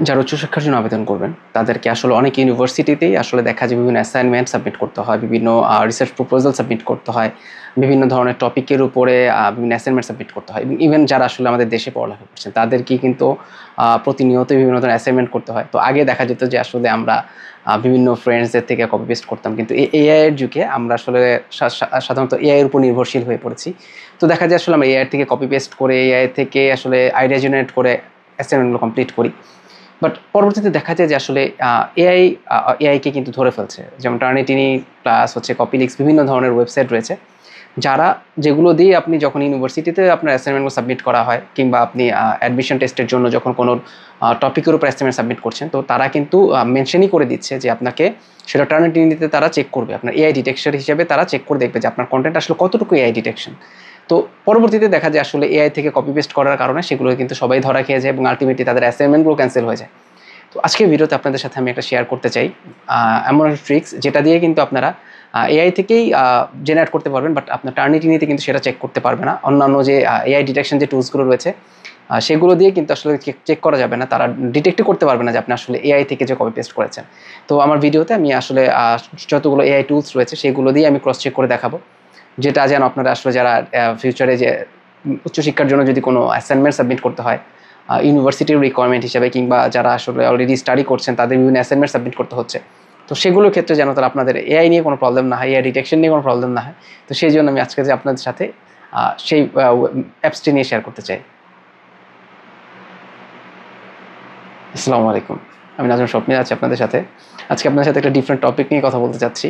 যারা উচ্চশিক্ষার জন্য আবেদন করবেন তাদেরকে আসলে অনেক ইউনিভার্সিটিতেই আসলে দেখা যায় বিভিন্ন অ্যাসাইনমেন্ট সাবমিট করতে হয়, বিভিন্ন রিসার্চ প্রপোজাল সাবমিট করতে হয়, বিভিন্ন ধরনের টপিকের উপরে বিভিন্ন অ্যাসাইনমেন্ট সাবমিট করতে হয়। ইভেন যারা আসলে আমাদের দেশে পড়ালেখা করছেন তাদেরকে কিন্তু প্রতিনিয়ত বিভিন্ন ধরনের অ্যাসাইনমেন্ট করতে হয়। তো আগে দেখা যেত যে আসলে আমরা বিভিন্ন ফ্রেন্ডসদের থেকে কপি পেস্ট করতাম, কিন্তু এআই এর যুগে আমরা আসলে সাধারণত এআই এর উপর নির্ভরশীল হয়ে পড়েছি। তো দেখা যায় আসলে আমরা এআই থেকে কপি পেস্ট করে, এআই থেকে আসলে আইডিয়া জেনারেট করে অ্যাসাইনমেন্টগুলো কমপ্লিট করি। বাট পরবর্তীতে দেখা যায় যে আসলে এআইকে কিন্তু ধরে ফেলছে। যেমন টার্নিটিনি প্লাস হচ্ছে কপিলিক্স, বিভিন্ন ধরনের ওয়েবসাইট রয়েছে যেগুলো দিয়ে আপনি যখন ইউনিভার্সিটিতে আপনার অ্যাসাইনমেন্টগুলো সাবমিট করা হয়, কিংবা আপনি অ্যাডমিশন টেস্টের জন্য যখন কোনো টপিকের উপর অ্যাসাইনমেন্ট সাবমিট করছেন, তো তারা কিন্তু মেনশনই করে দিচ্ছে যে আপনাকে সেটা টার্নিটিনিতে তারা চেক করবে, আপনার এআই ডিটেকশন হিসেবে তারা চেক করে দেখবে যে আপনার কন্টেন্ট আসলে কতটুকু এআই ডিটেকশন। তো পরবর্তীতে দেখা যায় আসলে এআই থেকে কপি পেস্ট করার কারণে সেগুলো কিন্তু সবাই ধরা খেয়ে যায় এবং আলটিমেটলি তাদের অ্যাসাইনমেন্টগুলো ক্যান্সেল হয়ে যায়। তো আজকের ভিডিওতে আপনাদের সাথে আমি একটা শেয়ার করতে চাই এমন একটা ট্রিক্স যেটা দিয়ে কিন্তু আপনারা এআই থেকেই জেনারেট করতে পারবেন, বাট আপনার টার্নিটিনিতে কিন্তু সেটা চেক করতে পারবে না। অন্যান্য যে এআই ডিটেকশন যে টুলসগুলো রয়েছে সেগুলো দিয়ে কিন্তু আসলে চেক করা যাবে না, তারা ডিটেক্টই করতে পারবে না যে আপনি আসলে এআই থেকে যে কপি পেস্ট করেছেন। তো আমার ভিডিওতে আমি আসলে যতগুলো এআই টুলস রয়েছে সেগুলো দিয়ে আমি ক্রস চেক করে দেখাবো, যেটা যেন আপনারা আসলে যারা ফিউচারে যে উচ্চশিক্ষার জন্য যদি কোনো অ্যাসাইনমেন্ট সাবমিট করতে হয় ইউনিভার্সিটির রিকোয়ারমেন্ট হিসেবে, কিংবা যারা আসলে অলরেডি স্টাডি করছেন তাদের বিভিন্ন অ্যাসাইনমেন্ট সাবমিট করতে হচ্ছে, তো সেগুলোর ক্ষেত্রে যেন তারা আপনাদের এআই নিয়ে কোনো প্রবলেম না হয়, এআই ডিটেকশন নিয়ে কোনো প্রবলেম না হয়। তো সেই জন্য আমি আজকে যে আপনাদের সাথে সেই অ্যাপসটি নিয়ে শেয়ার করতে চাই। আসসালামু আলাইকুম, আমি নাজম স্বপ্নে আছি আপনাদের সাথে। আজকে আপনাদের সাথে একটা ডিফারেন্ট টপিক নিয়ে কথা বলতে চাচ্ছি।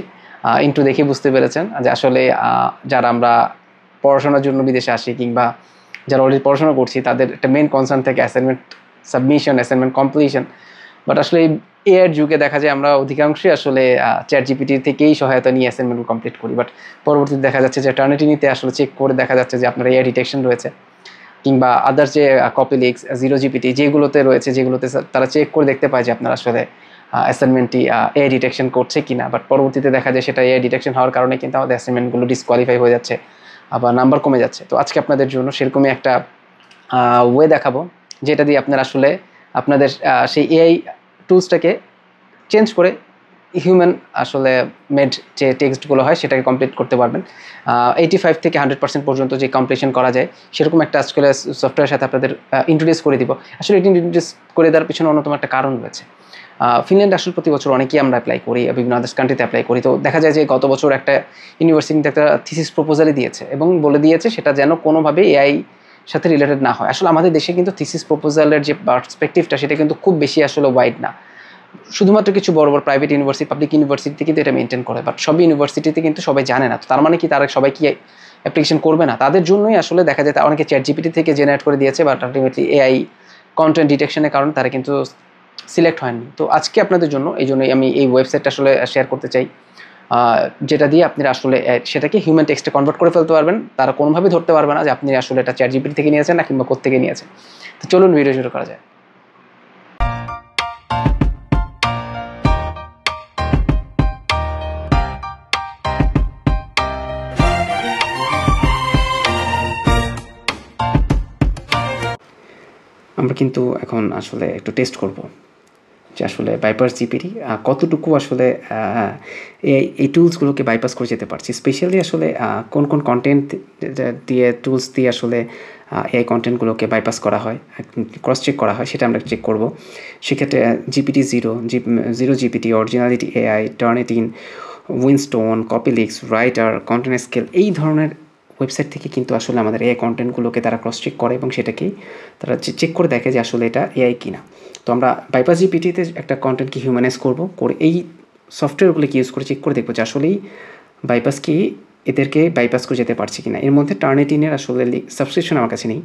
ইন্টু দেখে বুঝতে পেরেছেন যে আসলে যারা আমরা পড়াশোনার জন্য বিদেশে আসি, কিংবা যারা অলরেডি পড়াশোনা করছি, তাদের একটা মেন কনসার্ন থাকে assignment submission, assignment completion. But আসলে এই এআইয়ের যুগে দেখা যায় আমরা অধিকাংশই আসলে চ্যাট জিপিটি থেকেই সহায়তা নিয়ে অ্যাসাইনমেন্ট কমপ্লিট করি। বাট পরবর্তীতে দেখা যাচ্ছে যে টার্নিটিনিতে আসলে চেক করে দেখা যাচ্ছে যে আপনার এআই ডিটেকশন রয়েছে, কিংবা আদার্স যে কপিলিক্স, জিরো জিপিটি যেগুলোতে রয়েছে, যেগুলোতে তারা চেক করে দেখতে পায় যে আপনার আসলে অ্যাসাইনমেন্টটি এআই ডিটেকশন করছে কিনা। বাট পরবর্তীতে দেখা যায় সেটা এআই ডিটেকশন হওয়ার কারণে কিন্তু আমাদের অ্যাসাইনমেন্টগুলো ডিসকোয়ালিফাই হয়ে যাচ্ছে, আবার নাম্বার কমে যাচ্ছে। তো আজকে আপনাদের জন্য সেরকমই একটা ওয়ে দেখাবো, যেটা দিয়ে আপনারা আসলে আপনাদের সেই এআই টুলসটাকে চেঞ্জ করে হিউম্যান আসলে মেড যে টেক্সটগুলো হয় সেটাকে কমপ্লিট করতে পারবেন। 85 থেকে 100% পর্যন্ত যে কমপ্লিশন করা যায় সেরকম একটা আজকে সফটওয়্যারের সাথে আপনাদের ইন্ট্রোডিউস করে দিব। আসলে এটি ইন্ট্রোডিউস করে দেওয়ার পিছনে অন্যতম একটা কারণ রয়েছে। ফিনল্যান্ড আসলে প্রতি বছর অনেকেই আমরা অ্যাপ্লাই করি, বিভিন্ন আদার্স কান্ট্রিতে অ্যাপ্লাই করি। তো দেখা যায় যে গত বছর একটা ইউনিভার্সিটিতে একটা থিসিস প্রপোজালই দিয়েছে এবং বলে দিয়েছে সেটা যেন কোনোভাবে এআই সাথে রিলেটেড না হয়। আসলে আমাদের দেশে কিন্তু থিসিস প্রপোজালের যে পার্সপেক্টিভটা সেটা কিন্তু খুব বেশি আসলে ওয়াইড না। শুধুমাত্র কিছু বড় বড় প্রাইভেট ইউনিভার্সিটি, পাবলিক ইউনিভার্সিটিতে কিন্তু এটা মেনটেন করে, বাট সব ইউনিভার্সিটিতে কিন্তু সবাই জানে না। তো তার মানে কি তারা সবাই কি অ্যাপ্লিকেশন করবে না? তাদের জন্যই আসলে দেখা যায় অনেকে চ্যাট জিপিটি থেকে জেনারেট করে দিয়েছে, বাট আলটিমেটলি এআই কন্টেন্ট ডিটেকশনের কারণে তারা কিন্তু সিলেক্ট হয়নি। তো আজকে আপনাদের জন্য এই জন্যই আমি এই ওয়েবসাইটটা আসলে শেয়ার করতে চাই, যেটা দিয়ে আপনারা আসলে সেটাকে হিউম্যান টেক্সটে কনভার্ট করে ফেলতে পারবেন। তারা কোনোভাবেই ধরতে পারবে না যে আপনি আসলে এটা চ্যাট জিপিটি থেকে নিয়েছেন না কিংবা কোত্থেকে নিয়েছেন। তো চলুন ভিডিও শুরু করা যায়। আমরা কিন্তু এখন আসলে একটু টেস্ট করব যে আসলে বাইপাস জিপিটি কতটুকু আসলে এই টুলসগুলোকে বাইপাস করে যেতে পারছি। স্পেশালি আসলে কোন কোন কন্টেন্ট দিয়ে টুলস দিয়ে আসলে এই কন্টেন্টগুলোকে বাইপাস করা হয়, ক্রস চেক করা হয়, সেটা আমরা চেক করব। সেক্ষেত্রে GPTZero GPT, Originality AI, Turnitin, Winston, Copyleaks, Writer, Content Scale, এই ধরনের ওয়েবসাইট থেকে কিন্তু আসলে আমাদের এআই কন্টেন্টগুলোকে তারা ক্রস চেক করে এবং সেটাকেই তারা চেক করে দেখে যে আসলে এটা এআই কিনা। তো আমরা বাইপাস জিপিটিতে একটা কন্টেন্টকে হিউম্যানাইজ করব, করে এই সফটওয়্যারগুলোকে ইউজ করে চেক করে দেখবো যে আসলেই বাইপাস কি এদেরকে বাইপাস করে যেতে পারছি কিনা। এর মধ্যে টার্নিটিনের আসলে সাবস্ক্রিপশন আমার কাছে নেই,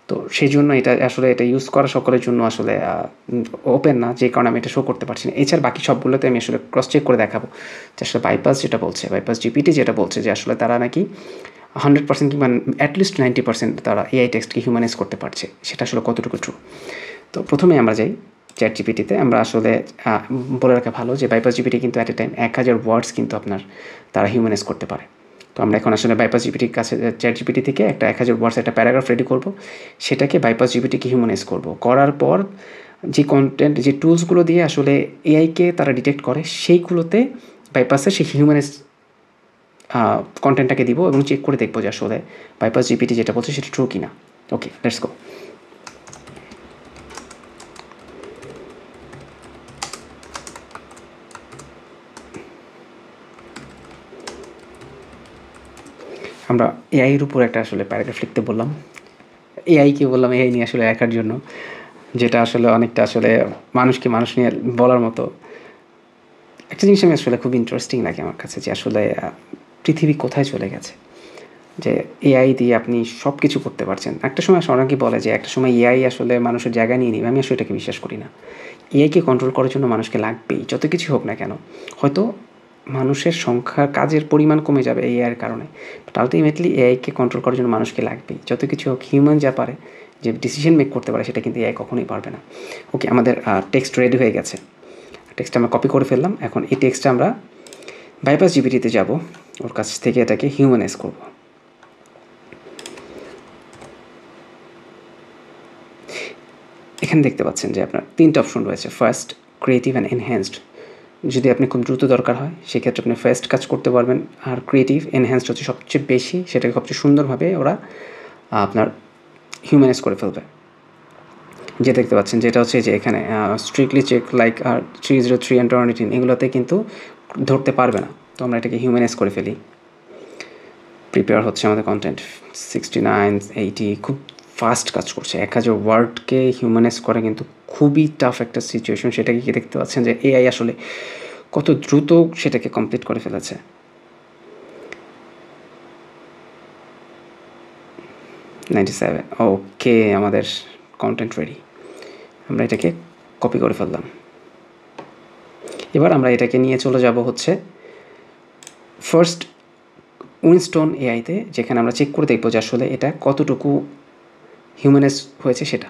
তো সেই জন্য এটা আসলে এটা ইউজ করা সকলের জন্য আসলে ওপেন না, যে কারণে আমি এটা শো করতে পারছি না। এছাড়া বাকি সবগুলোতে আমি আসলে ক্রস চেক করে দেখাবো যে আসলে বাইপাস যেটা বলছে, বাইপাস জিপিটি যেটা বলছে যে আসলে তারা নাকি 100% কিংবা অ্যাটলিস্ট 90% তারা এআই টেক্সটকে হিউম্যানাইজ করতে পারছে, সেটা আসলে কতটুকু ট্রু। তো প্রথমে আমরা যাই চ্যাট জিপিটিতে। আমরা আসলে বলে রাখা ভালো যে বাইপাস জিপিটি কিন্তু অ্যাট এ টাইম 1000 ওয়ার্ডস কিন্তু আপনার তারা হিউম্যানাইজ করতে পারে। তো আমরা এখন আসলে বাইপাস জিপিটির কাছে চ্যাট জিপিটি থেকে একটা 1000 ওয়ার্ডস একটা প্যারাগ্রাফ রেডি করব, সেটাকে বাইপাস জিপিটিকে হিউম্যানাইজ করব। করার পর যে কন্টেন্ট যে টুলসগুলো দিয়ে আসলে এআইকে তারা ডিটেক্ট করে সেইগুলোতে বাইপাসে সেই হিউম্যানাইজ কন্টেন্টটাকে দিব এবং চেক করে দেখবো যে আসলে বাইপাস জিপিটি যেটা বলছে সেটা ট্রু কিনা। ওকে, লেটস গো। আমরা এআইয়ের উপর একটা আসলে প্যারাগ্রাফ লিখতে বললাম, এআইকে বললাম এআই নিয়ে আসলে লেখার জন্য, যেটা আসলে অনেকটা আসলে মানুষকে মানুষ নিয়ে বলার মতো। একটা জিনিস আমি আসলে খুব ইন্টারেস্টিং লাগে আমার কাছে, যে আসলে পৃথিবী কোথায় চলে গেছে, যে এআই দিয়ে আপনি সব কিছু করতে পারছেন। একটা সময় অনেকে বলে যে একটা সময় এআই আসলে মানুষের জায়গা নিয়ে নিবে, আমি আসলে এটাকে বিশ্বাস করি না। এআইকে কন্ট্রোল করার জন্য মানুষকে লাগবেই, যত কিছু হোক না কেন। হয়তো মানুষের সংখ্যা, কাজের পরিমাণ কমে যাবে এই এআইয়ের কারণে, বাট আলটিমেটলি এআইকে কন্ট্রোল করার জন্য মানুষকে লাগবেই, যত কিছু হোক। হিউম্যান যা পারে, যে ডিসিশন মেক করতে পারে, সেটা কিন্তু এআই কখনোই পারবে না। ওকে, আমাদের টেক্সট রেডি হয়ে গেছে, টেক্সটটা আমরা কপি করে ফেললাম। এখন এই টেক্সটটা আমরা বাইপাস জিপিটিতে যাব, ওর কাছ থেকে এটাকে হিউম্যানাইজ করব। এখানে দেখতে পাচ্ছেন যে আপনার 3টা অপশন রয়েছে, ফার্স্ট, ক্রিয়েটিভ অ্যান্ড এনহ্যান্সড। যদি আপনি খুব দ্রুত দরকার হয় সেক্ষেত্রে আপনি ফার্স্ট কাজ করতে পারবেন, আর ক্রিয়েটিভ এনহ্যান্সড হচ্ছে সবচেয়ে বেশি, সেটাকে সবচেয়ে সুন্দরভাবে ওরা আপনার হিউম্যানাইজ করে ফেলবে। যে দেখতে পাচ্ছেন যেটা হচ্ছে যে এখানে স্ট্রিক্টলি চেক লাইক আর 303 অ্যান্ড টর্নিটিন, এগুলোতে কিন্তু ধরতে পারবে না। তো আমরা এটাকে হিউম্যানাইজ করে ফেলি। প্রিপেয়ার হচ্ছে আমাদের কন্টেন্ট 69, 80, খুব ফাস্ট কাজ করছে। 1000 ওয়ার্ডকে হিউম্যানাইজ করা কিন্তু খুবই টাফ একটা সিচুয়েশন। সেটাকে কি দেখতে পাচ্ছেন যে এআই আসলে কত দ্রুত সেটাকে কমপ্লিট করে ফেলেছে। 97, ওকে, আমাদের কন্টেন্ট রেডি। আমরা এটাকে কপি করে ফেললাম। এবার আমরা এটাকে নিয়ে চলে যাব হচ্ছে ফার্স্ট উইনস্টোন এআইতে, যেখানে আমরা চেক করে দেখবো যে আসলে এটা কতটুকু হিউম্যানাইজ হয়েছে সেটা।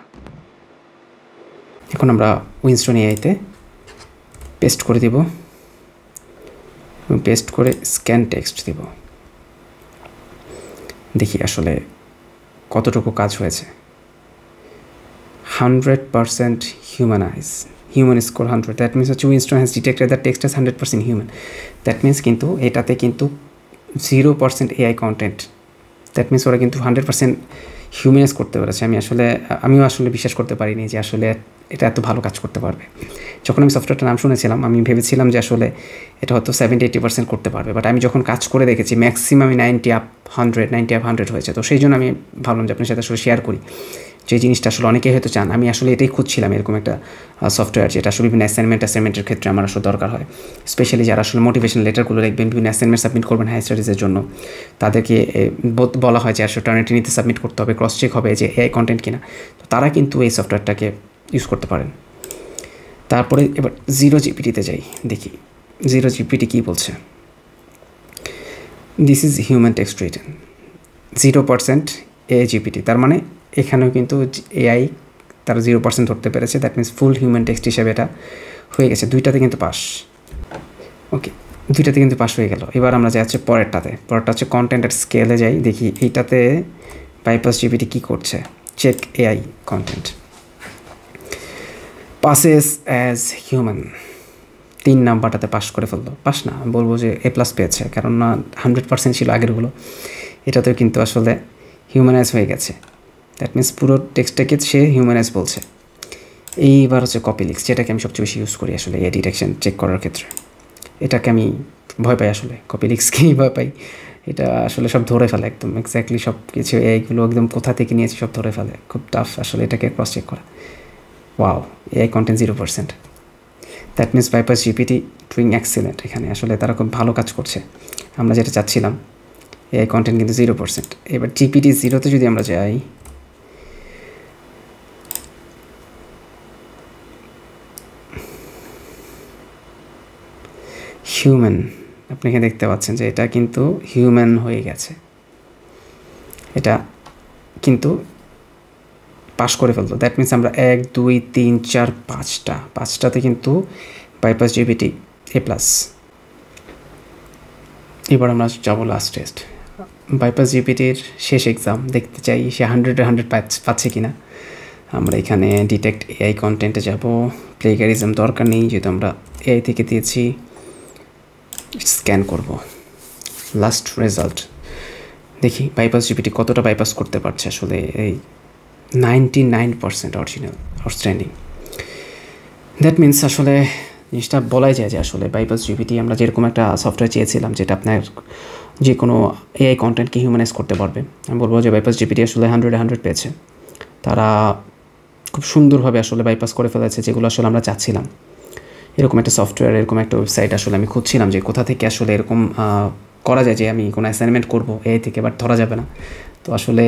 এখন আমরা উইনস্টোন এআইতে পেস্ট করে দিব, পেস্ট করে স্ক্যান টেক্সট দিব, দেখি আসলে কতটুকু কাজ হয়েছে। 100% হিউম্যান স্কোর 100, দ্যাট মিনস হচ্ছে Winston has detected the text as 100% human. That means কিন্তু এটাতে কিন্তু 0% এআই কন্টেন্ট, দ্যাট মিনস ওরা কিন্তু 100% হিউম্যানাইজ করতে পেরেছে। আমিও আসলে বিশ্বাস করতে পারিনি যে আসলে এটা এত ভালো কাজ করতে পারবে। যখন আমি সফটওয়্যারটার নাম শুনেছিলাম আমি ভেবেছিলাম যে আসলে এটা হয়তো 70-80% করতে পারবে, বাট আমি যখন কাজ করে দেখেছি ম্যাক্সিমাম 90-100 হয়েছে। তো সেই জন্য আমি ভাবলাম যে আপনার সাথে আসলে শেয়ার করি, যে জিনিসটা আসলে অনেকেই হয়তো চান। আমি আসলে এটাই খুঁজছিলাম, এরকম একটা সফটওয়্যার যেটা আসলে বিভিন্ন অ্যাসাইনমেন্টের ক্ষেত্রে আমার আসলে দরকার হয়। স্পেশালি যারা আসলে মোটিভেশন লেটারগুলো লিখবেন, বিভিন্ন অ্যাসাইনমেন্ট সাবমিট করবেন হায়ার স্টাডিজের জন্য, তাদেরকে বলা হয় যে আসলে টার্নিটিনিতে সাবমিট করতে হবে, ক্রস চেক হবে যে এআই কন্টেন্ট কিনা। তো তারা কিন্তু এই সফটওয়্যারটাকে ইউজ করতে পারেন। তারপরে এবার 0GPT-তে যাই, দেখি 0GPT কী বলছে। This is human text written 0% AI GPT. তার মানে এখানেও কিন্তু এআই তারা 0% ধরতে পেরেছে, that means full human text হিসাবে এটা হয়ে গেছে। দুইটাতে কিন্তু পাস। ওকে, দুইটাতে কিন্তু পাস হয়ে গেল। এবার আমরা যাই হচ্ছে পরেরটা হচ্ছে কন্টেন্ট অ্যাট স্কেলে যাই, দেখি এইটাতে বাইপাস জিপিটি কী করছে। Check AI content, passes as human, 3 নাম্বারটাতে পাস করে ফেললো। পাস না, আমি বলবো যে A+ পেয়েছে, কারণ না 100% ছিল আগেরগুলো, এটাতেও কিন্তু আসলে হিউম্যানাইজ হয়ে গেছে। দ্যাট মিনস পুরো টেক্সটটাকে সে হিউম্যানাইজ বলছে। এইবার হচ্ছে কপিলিক্স, যেটাকে আমি সবচেয়ে বেশি ইউজ করি আসলে এই ডিটেকশন চেক করার ক্ষেত্রে। এটাকে আমি ভয় পাই আসলে, কপিলিক্সকেই ভয় পাই। এটা আসলে সব ধরে ফেলে একদম এক্স্যাক্টলি সব কিছু, এইগুলো একদম কোথা থেকে নিয়েছি সব ধরে ফেলে। খুব টাফ আসলে এটাকে ক্রস চেক করা। Wow, AI content 0%, that means bypass GPT doing excellent. এখানে আসলে তারা খুব ভালো কাজ করছে, আমরা যেটা চাচ্ছিলাম। এআই কন্টেন্ট কিন্তু 0%। এবার জিপিটি 0-তে যদি আমরা যাই, হিউম্যান, আপনি এখানে দেখতে পাচ্ছেন যে এটা কিন্তু হিউম্যান হয়ে গেছে। এটা কিন্তু পাস করে ফেলতো। দ্যাট মিনস আমরা 1, 2, 3, 4, 5টাতে কিন্তু বাইপাস জিপিটি A+। এবার আমরা যাবো লাস্ট টেস্ট, বাইপাস জিপিটির শেষ এক্সাম, দেখতে চাই সে 100-100 পাচ্ছে কিনা। আমরা এখানে ডিটেক্ট এআই কন্টেন্টে যাব, প্লেগারিজম দরকার নেই যেহেতু আমরা এআই থেকে দিয়েছি। স্ক্যান করব, লাস্ট রেজাল্ট দেখি বাইপাস জিপিটি কতটা বাইপাস করতে পারছে। আসলে এই 99% অরিজিনাল, আউটস্ট্যান্ডিং। দ্যাট মিনস আসলে জিনিসটা বলাই যায় যে আসলে বাইপাস জিপিটি আমরা যেরকম একটা সফটওয়্যার চেয়েছিলাম যেটা আপনার যে কোনো এআই কন্টেন্টকে হিউম্যানাইজ করতে পারবে, আমি বলবো যে বাইপাস জিপিটি আসলে 100 পেয়েছে। তারা খুব সুন্দরভাবে আসলে বাইপাস করে ফেলেছে যেগুলো আসলে আমরা চাচ্ছিলাম। এরকম একটা সফটওয়্যার, এরকম একটা ওয়েবসাইট আসলে আমি খুঁজছিলাম যে কোথা থেকে আসলে এরকম করা যায় যে আমি কোনো অ্যাসাইনমেন্ট করবো এআই থেকে, বাট ধরা যাবে না। তো আসলে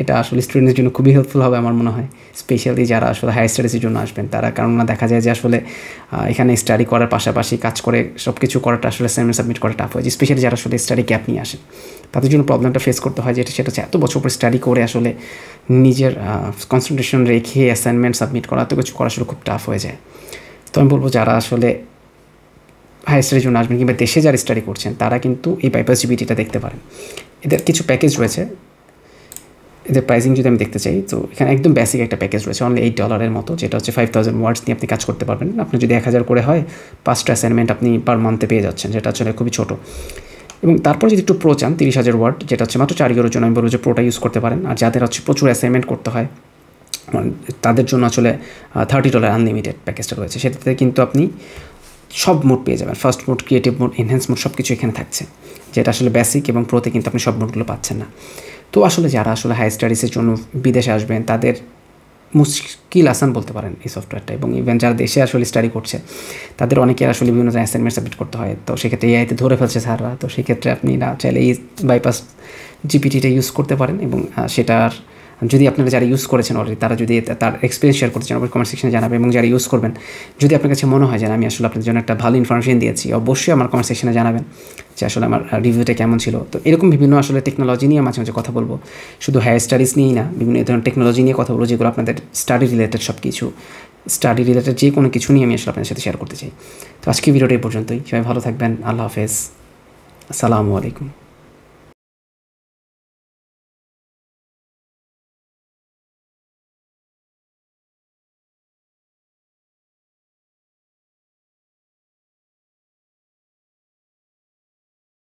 এটা আসলে স্টুডেন্টদের জন্য খুবই হেল্পফুল হবে আমার মনে হয়, স্পেশালি যারা আসলে হায়ার স্টাডিজের জন্য আসবেন তারা। কেননা দেখা যায় যে আসলে এখানে স্টাডি করার পাশাপাশি কাজ করে সব কিছু করাটা আসলে অ্যাসাইনমেন্ট সাবমিট করা টাফ হয়, স্পেশালি যারা আসলে স্টাডি গ্যাপ নিয়ে আসেন তাদের জন্য প্রবলেমটা ফেস করতে হয়, যেটা সেটা হচ্ছে এত বছর পর স্টাডি করে আসলে নিজের কনসেন্ট্রেশন রেখে অ্যাসাইনমেন্ট সাবমিট করা, এত কিছু করা আসলে খুব টাফ হয়ে যায়। তো আমি বলবো যারা আসলে হায়ার স্টাডির জন্য আসবেন কিংবা দেশে যারা স্টাডি করছেন তারা কিন্তু এই বাইপাস জিপিটিটা দেখতে পারেন। এদের কিছু প্যাকেজ রয়েছে, এদের প্রাইসিং যদি আমি দেখতে চাই তো এখানে একদম বেসিক একটা প্যাকেজ রয়েছে অনলি $8 মতো, যেটা হচ্ছে 5000 ওয়ার্ডস নিয়ে আপনি কাজ করতে পারবেন। আপনি যদি 1000 করে হয় 5টা অ্যাসাইনমেন্ট আপনি পার মান্থে পেয়ে যাচ্ছেন, যেটা আসলে খুবই ছোটো। এবং তারপর যদি একটু প্রো চান 30,000 ওয়ার্ড, যেটা হচ্ছে মাত্র 4 ইয়ারের জন্য, আমি বলবো যে প্রোটা ইউজ করতে পারেন। আর যাদের হচ্ছে প্রচুর অ্যাসাইনমেন্ট করতে হয় তাদের জন্য আসলে $30 আনলিমিটেড প্যাকেজটা রয়েছে, সেটাতে কিন্তু আপনি সব মোড পেয়ে যাবেন। First mode, creative mode, enhance mode সব কিছু এখানে থাকছে, যেটা আসলে বেসিক এবং প্রোতে কিন্তু আপনি সব মোডগুলো পাচ্ছেন না। তো আসলে যারা আসলে হায়ার স্টাডিজের জন্য বিদেশে আসবেন তাদের মুশকিল আসান বলতে পারেন এই সফটওয়্যারটা। এবং ইভেন যারা দেশে আসলে স্টাডি করছে তাদের অনেকের আসলে বিভিন্ন অ্যাসাইনমেন্ট সাবমিট করতে হয়, তো সেক্ষেত্রে এআইতে ধরে ফেলছে স্যাররা। তো সেক্ষেত্রে আপনি না চাইলে এই বাইপাস জিপিটিটা ইউজ করতে পারেন। এবং সেটার যদি আপনারা যারা ইউজ করেছেন অলরেডি তারা যদি তার এক্সপিরিয়েন্স শেয়ার করতে চান অবশ্যই কমেন্ট সেকশনে জানাবেন। এবং যারা ইউজ করবেন যদি আপনার কাছে মনে হয় যে আমি আসলে আপনাদের জন্য একটা ভালো ইনফরমেশন দিয়েছি, অবশ্যই আমার কমেন্ট সেকশনে জানাবেন যে আসলে আমার রিভিউটা কেমন ছিল। তো এরকম বিভিন্ন আসলে টেকনোলজি নিয়ে মাঝে মাঝে কথা বলবো, শুধু হায়ার স্টাডিজ নিয়েই না, বিভিন্ন ধরনের টেকনোলজি নিয়ে কথা বলবো যেগুলো আপনাদের স্টাডি রিলেটেড, সব কিছু স্টাডি রিলেটেড যে কোনো কিছু নিয়ে আমি আসলে আপনাদের সাথে শেয়ার করতে চাই। তো আজকে ভিডিওটা এই পর্যন্তই, সবাই ভালো থাকবেন, আল্লাহ হাফেজ, আসসালামু আলাইকুম।